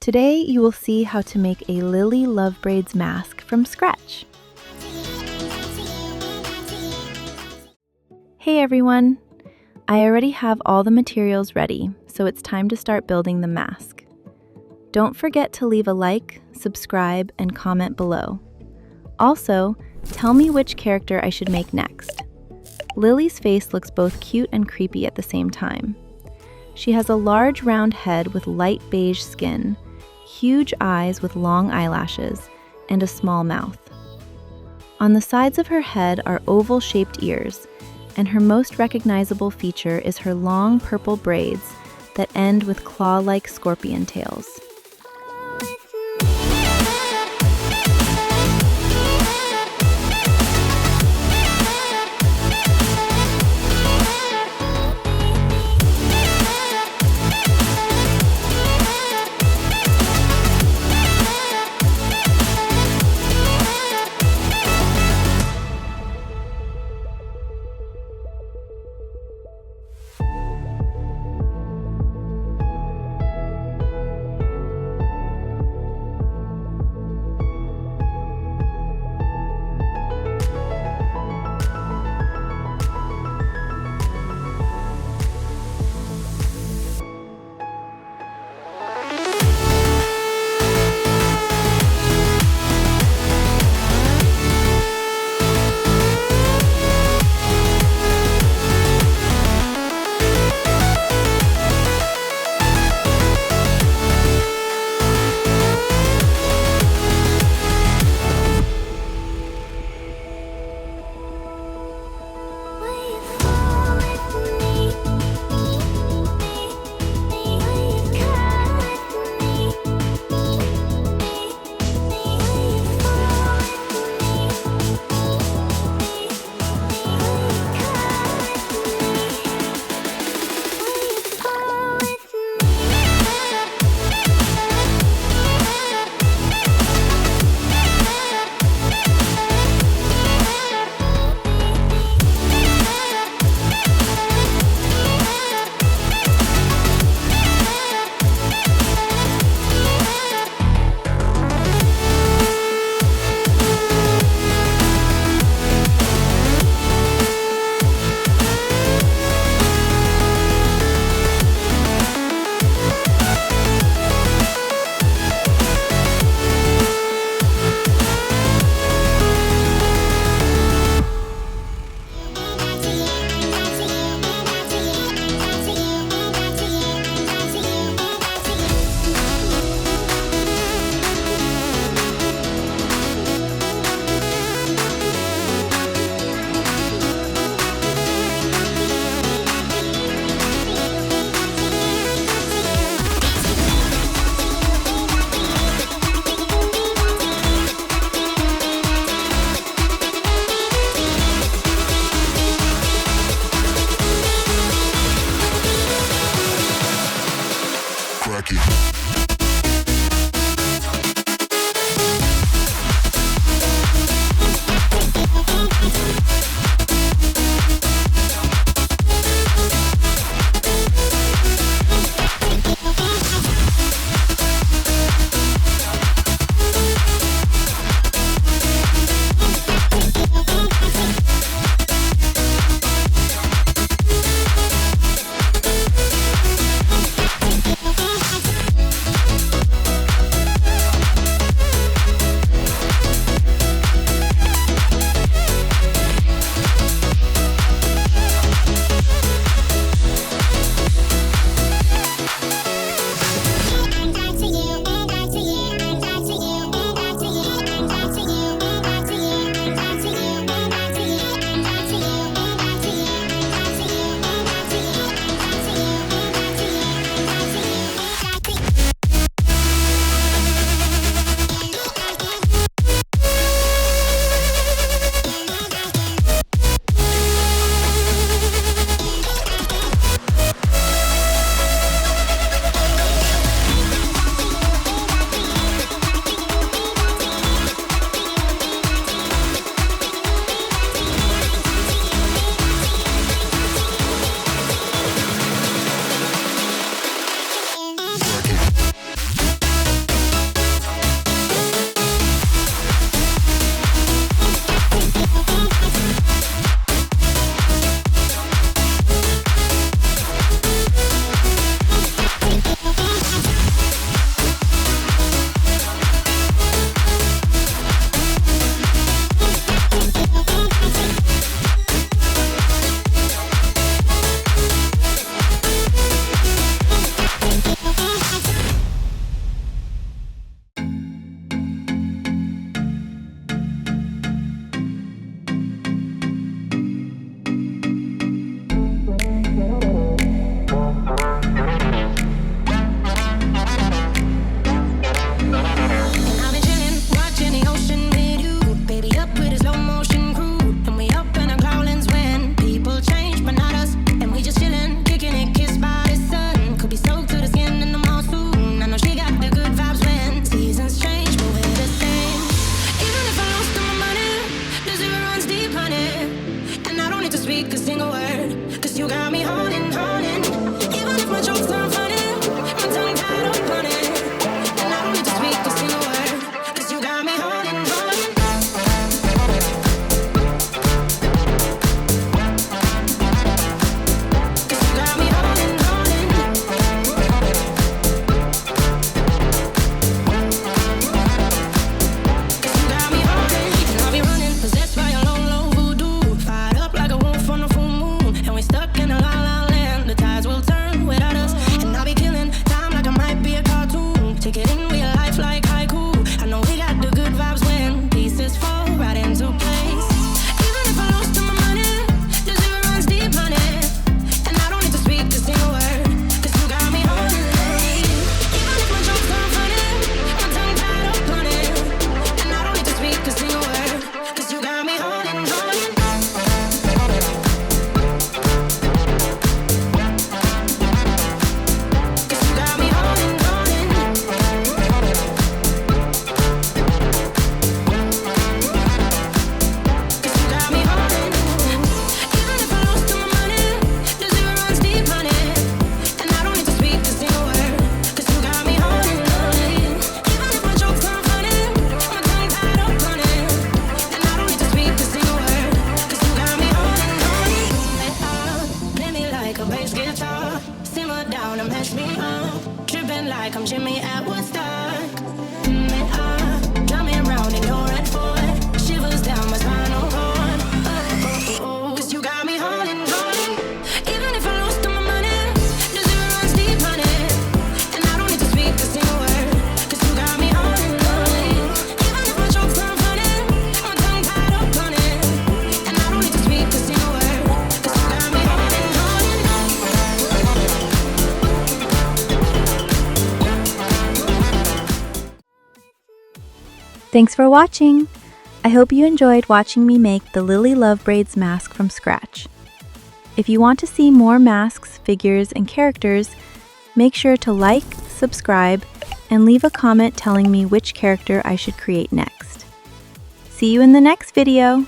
Today you will see how to make a Lily Love Braids mask from scratch. Hey everyone! I already have all the materials ready, so it's time to start building the mask. Don't forget to leave a like, subscribe, and comment below. Also, tell me which character I should make next. Lily's face looks both cute and creepy at the same time. She has a large round head with light beige skin, huge eyes with long eyelashes, and a small mouth. On the sides of her head are oval-shaped ears, and her most recognizable feature is her long purple braids that end with claw-like scorpion tails. Take it in real life like haiku. I know we got the good vibes when pieces fall right into place. Even if I lost all my money, the zero runs deep, honey. And I don't need to speak a single word, 'cause you got me on it. Even if my jokes aren't funny, my tongue tied up on it. And I don't need to speak a single word, 'cause you got me on it, on it. Like I'm Jimmy at Woodstock. Drumming round in your red Ford, shivers down my spinal cord. Cause you got me holding, holding. Even if I lost all my money, the zero runs deep, honey. And I don't need to speak a single word, 'cause you got me holding, holding. Even if my jokes aren't funny, my tongue tied up on it. And I don't need to speak a single word, 'cause you got me holding, holding. Thanks for watching! I hope you enjoyed watching me make the Lily Love Braids mask from scratch. If you want to see more masks, figures, and characters, make sure to like, subscribe, and leave a comment telling me which character I should create next. See you in the next video!